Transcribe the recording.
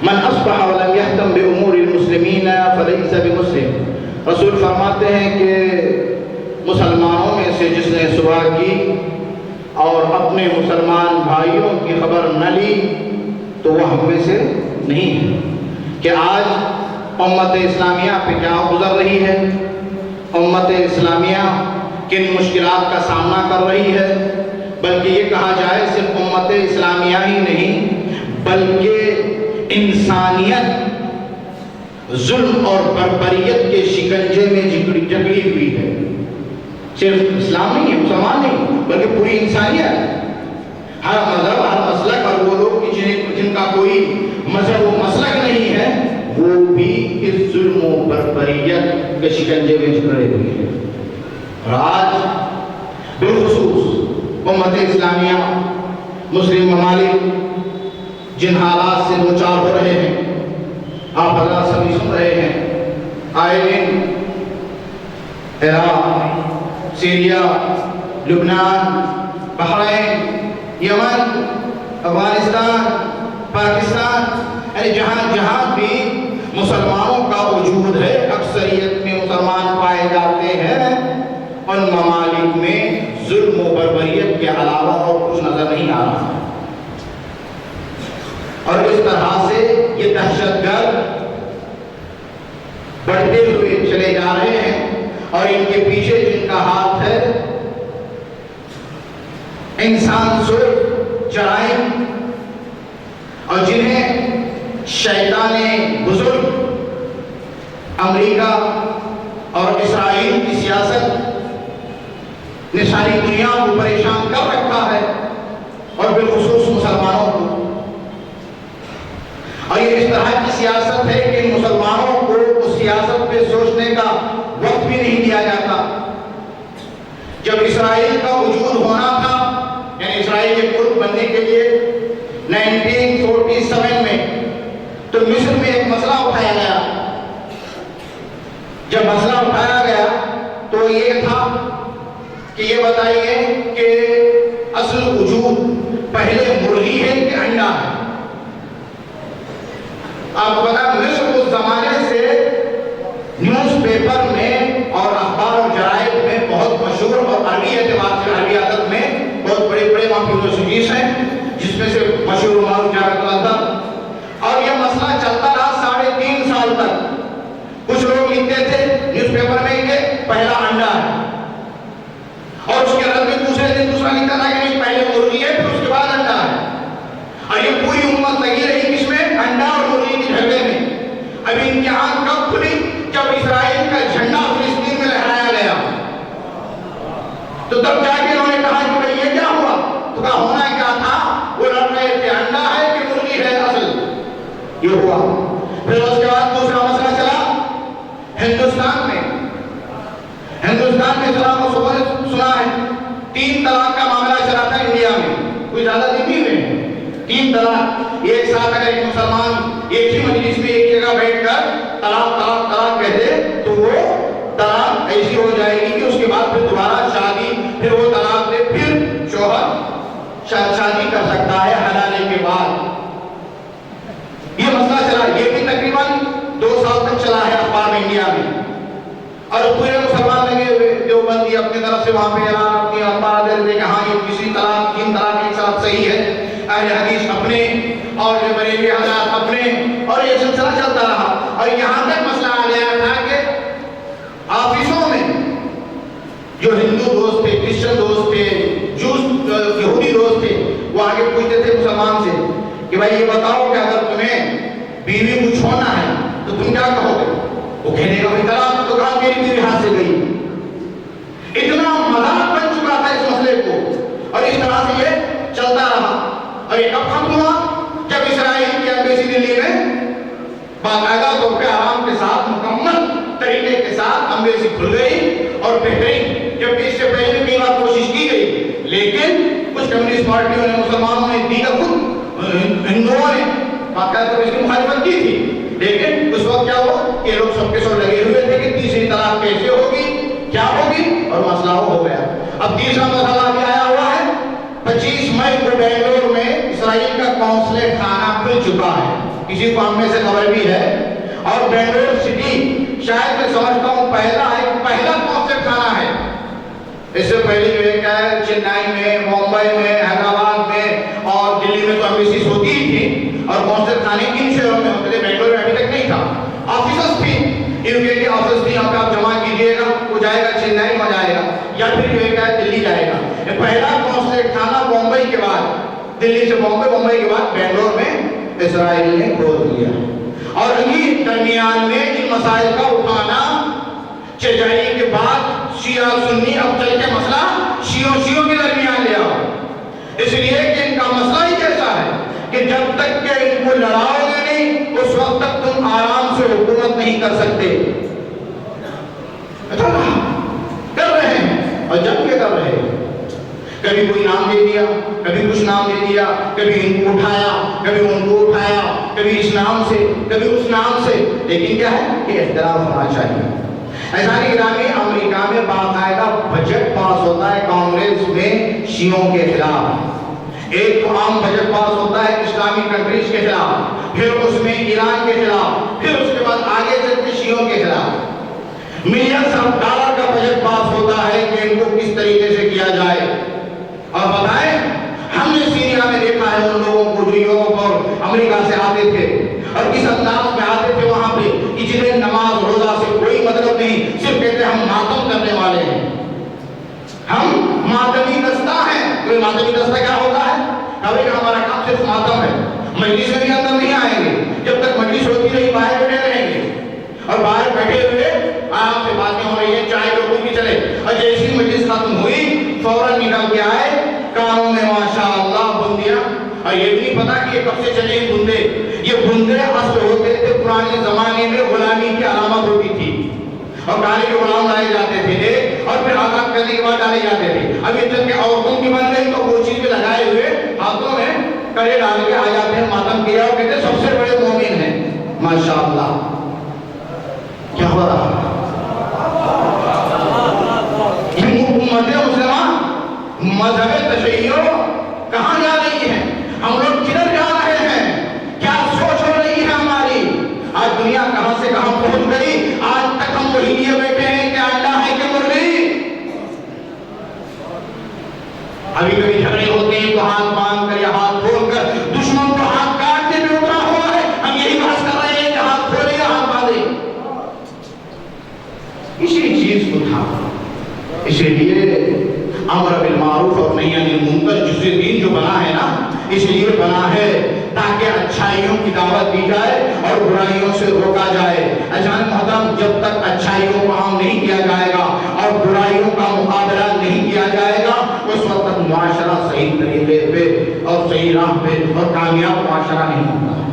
من اصبح ولم يهتم بامور المسلمین فليس بمسلم. رسول فرماتے ہیں کہ مسلمانوں میں سے جس نے صبح کی اور اپنے مسلمان بھائیوں کی خبر نہ لی تو وہ ہم میں سے نہیں ہے. کہ آج امت اسلامیہ پہ کیا گزر رہی ہے، امت اسلامیہ کن مشکلات کا سامنا کر رہی ہے، بلکہ یہ کہا جائے صرف امت اسلامیہ ہی نہیں بلکہ انسانیت ظلم اور بربریت کے شکنجے میں جکڑی ہوئی ہے. صرف اسلام نہیں ہے، مسلمان نہیں، بلکہ پوری انسانیت، ہر مذہب، ہر مسلک، اور وہ لوگ جن کا کوئی مذہب و مسلک نہیں ہے وہ بھی اس ظلم و بربریت کے شکنجے میں جکڑے ہوئے ہیں. اور آج بالخصوص امت اسلامیہ مسلم ممالک جن حالات سے دوچار ہو رہے ہیں، آپ حضرات سبھی سن رہے ہیں، آئے دن عراق، سیریا، لبنان، بحرین، یمن، افغانستان، پاکستان، یعنی جہاں جہاں بھی مسلمانوں کا وجود ہے، اکثریت میں مسلمان پائے جاتے ہیں، ان ممالک میں ظلم و بربریت کے علاوہ اور کچھ نظر نہیں آ رہا. اور اس طرح سے یہ دہشت گرد بڑھتے ہوئے چلے جا رہے ہیں، اور ان کے پیچھے جن کا ہاتھ ہے انسان سوچ جرائم، اور جنہیں شیطان بزرگ امریکہ اور اسرائیل کی سیاست نے ساری دنیا کو پریشان کر رکھا ہے، اور بالخصوص مسلمانوں کو. اور یہ اس طرح کی سیاست ہے کہ مسلمانوں کو اس سیاست پہ سوچنے کا وقت بھی نہیں دیا جاتا. جب اسرائیل کا وجود ہونا تھا، یعنی اسرائیل کے ملک بننے کے لیے 1947 میں، تو مصر میں ایک مسئلہ اٹھایا گیا. جب مسئلہ اٹھایا گیا تو یہ تھا کہ یہ بتائیے کہ اصل وجود پہلے مرغی ہے کہ انڈا ہے. آپ کو پتا مصر اس زمانے سے نیوز پیپر میں اور اخبار و جرائد میں بہت مشہور، اور عربی اعتبار سے عربی ادب میں بہت بڑے بڑے وہاں یونیورسٹیز ہیں، جس میں سے مشہور و معروف جامعۃ الازہر. اور یہ مسئلہ چلتا رہا 3.5 سال تک. کچھ لوگ لکھتے تھے نیوز پیپر میں کہ پہلا انڈا ہے، اور اس کے رد میں دوسرے دن دوسرا لکھتا تھا کہ نہیں پہلے مرغی ہے پھر اس کے بعد انڈا ہے. اور یہ پوری امت لگی رہی کس میں؟ انڈا اور مرغی کے جھگڑے میں. ابھی ان کی آنکھ کب کھلی؟ جب اسرائیل کا جھنڈا فلسطین میں لہرایا گیا، تو تب جا کے انہوں نے کہا کہ بھئی یہ کیا ہوا؟ تو کہا ہونا کیا تھا، وہ لڑ رہے تھے انڈا ہے کہ مرغی ہے اصل. یہ ہوا. پھر اس کے بعد دوسرا مسئلہ چلا ہندوستان میں. ہندوستان میں سنا ہے 3 طلاق کا معاملہ چلا تھا انڈیا میں. کوئی زیادہ دن نہیں ہوئے 3 طلاق. ایک ساتھ اگر ایک مسلمان ایک ہی مجلس میں ایک جگہ بیٹھ کر طلاق طلاق طلاق کہتے تو وہ طلاق ایسی ہو جائے گی کہ اس کے بعد پھر دوبارہ شادی، پھر وہ طلاق دے، پھر شوہر شادی کر سکتا ہے حلالے کے بعد. یہ مسئلہ چلا. یہ بھی تقریباً 2 سال تک چلا ہے اخبار میں انڈیا میں. اور پورے مسلمان لگے ہوئے دیوبندی اپنی طرف سے وہاں پہ اعلان اپنی اخبار دے رہے کہ ہاں یہ کسی طلاق 3 طلاق ایک ساتھ صحیح ہے. اہل حدیث اپنے اور جو بریلوی حضرات اپنے، اور یہ سلسلہ چلتا رہا. اور یہاں تک مسئلہ آ گیا تھا کہ آفسوں میں جو ہندو دوست تھے، کرسچن دوست تھے، یہودی دوست تھے، وہ آگے پوچھتے تھے مسلمان سے کہ بھائی یہ بتاؤ کہ اگر تمہیں بیوی کو چھوڑنا ہے تو تم کیا کہو گے؟ وہ کہنے کا طلاق. تو کہا میری بیوی ہاتھ سے گئی. اتنا مذاق بن چکا تھا اس مسئلے کو، اور اس طرح سے یہ چلتا رہا. اور یہ کب ختم ہوا؟ جب اسرائیل کی ایمبیسی دلی میں باقاعدہ طور پہ آرام کے ساتھ مکمل طریقے کے ساتھ ایمبیسی کھل گئی اور بہترین. جبکہ اس سے پہلے کئی بار کوشش کی گئی، لیکن کچھ کمیونسٹ پارٹیوں نے، مسلمانوں نے، دیگر خود ہندوؤں نے باقاعدہ طور پر اس کی مخالفت کی تھی. لیکن اس وقت کیا ہوا کہ لوگ سب کے ساتھ لگے ہوئے تھے کہ تیسری طلاق کیسے ہوگی، کیا ہوگی، اور مسئلہ ہو گیا. اب تیسرا مسئلہ بھی آیا ہوا ہے. 25 مئی کو بنگلور میں اسرائیل کا قونصلیٹ خانہ کھل چکا ہے. کسی کو ہم میں سے خبر بھی ہے. اور بنگلور سٹی شاید میں سمجھتا ہوں پہلا کانسیپٹ خانہ ہے. اس سے پہلے جو ہے کیا ہے چنئی میں، ممبئی میں، حیدرآباد میں اور دلی میں تو ایمبیسیز ہوتی ہی تھی اور کانسیپٹ خانے ان شہروں میں ہوتے تھے. بنگلور میں ابھی تک نہیں تھا. آفیسز تھی، یوکے کے آفس تھی، یہاں پہ آپ جمع کیجیے گا، وہ جائے گا چنئی میں جائے گا یا پھر جو ہے کیا ہے دلی جائے گا. یہ پہلا کانسیپٹ خانہ بمبئی کے بعد، دلی سے بمبئی کے بعد بنگلور میں اسرائیل نے کھول دیا. اور انہی درمیان میں ان مسائل کا اٹھانا چچائی کے بعد شیعہ سنی اب چل کے مسئلہ شیعوں کے درمیان لے آؤ. اس لیے کہ ان کا مسئلہ ہی کیسا ہے کہ جب تک کہ ان کو لڑاؤ گے نہیں اس وقت تک تم آرام سے حکومت نہیں کر سکتے. کر رہے ہیں اور جب کے کر رہے ہیں. کبھی کوئی نام دے دیا، کبھی کچھ نام دے دیا، کبھی ان کو اٹھایا، کبھی ان کو اٹھایا، کبھی اس نام سے، کبھی اس نام سے. لیکن کیا ہے کہ احترام ہونا چاہیے. ایسا گرامی امریکہ میں باقاعدہ بجٹ پاس ہوتا ہے کانگریس میں شیعوں کے خلاف. ایک تو عام بجٹ پاس ہوتا ہے اسلامی کنٹریز کے خلاف، پھر اس میں ایران کے خلاف، پھر اس کے بعد آگے چل کے شیعوں کے خلاف. ملینز آف ڈالر کا بجٹ پاس ہوتا ہے کہ ان کو کس طریقے سے کیا جائے. اور بتائیں ہم نے سیریا میں دیکھا ہے ان لوگوں کو جو یورپ اور امریکہ سے آتے تھے اور کس انداز میں آتے تھے وہاں پہ کہ جنہیں نماز روزہ سے کوئی مطلب نہیں، صرف کہتے ہیں ہم ماتم کرنے والے ہیں، ہم ماتمی دستہ ہیں. کوئی ماتمی دستہ کیا ہوتا ہے؟ کبھی کہ ہمارا کام صرف ماتم ہے. مجلس میں بھی اندر نہیں آئیں گے، جب تک مجلس ہوتی رہی باہر بیٹھے رہیں گے اور باہر بیٹھے ہوئے آرام سے باتیں ہو رہی ہیں، چائے جو بھی چلے. اور جیسی مجلس ختم ہوئی فوراً نکل کے آئے کانوں میں ماشاءاللہ بندیاں. اور یہ بھی نہیں پتا کہ یہ کب سے چلے ہیں بندے. یہ بندے اصل ہوتے تھے پرانے زمانے میں غلامی کی علامت ہوتی تھی اور کالے کے غلام لائے جاتے تھے اور پھر آزاد کرنے کے بعد ڈالے جاتے تھے. اب یہ جب کہ عورتوں کی بن گئی تو وہ چیز پہ لگائے ہوئے ہاتھوں میں کرے ڈال کے آ جاتے ہیں، ماتم کیا اور کہتے ہیں سب سے بڑے مومن ہیں. ماشاءاللہ کیا ہو رہا یہ امت مسلمہ مذہب تشیع کہاں جا رہی ہے؟ ہم لوگ کدھر جا رہے ہیں؟ کیا سوچ ہو رہی ہے ہماری؟ آج دنیا کہاں سے کہاں پہنچ گئی. آج تک ہم وہی لیے بیٹھے ہیں کہ انڈا ہے کہ مرغی. ابھی کبھی جھگڑے ہوتے ہیں تو ہاتھ باندھ کر یا ہاتھ کھول کر دشمن کو ہاتھ کاٹنے میں اترا ہوا ہے. ہم یہی بحث کر رہے ہیں کہ ہاتھ کھولے یا ہاتھ باندھے. اسی چیز کو تھا. اسی لیے امر بالمعروف اور نہی عن المنکر جس سے دین جو بنا ہے نا اس لیے بنا ہے تاکہ اچھائیوں کی دعوت دی جائے اور برائیوں سے روکا جائے. اجان محترم جب تک اچھائیوں کو عام نہیں کیا جائے گا اور برائیوں کا مقابلہ نہیں کیا جائے گا اس وقت تک معاشرہ صحیح طریقے پہ اور صحیح راہ پہ اور کامیاب معاشرہ نہیں ہوگا.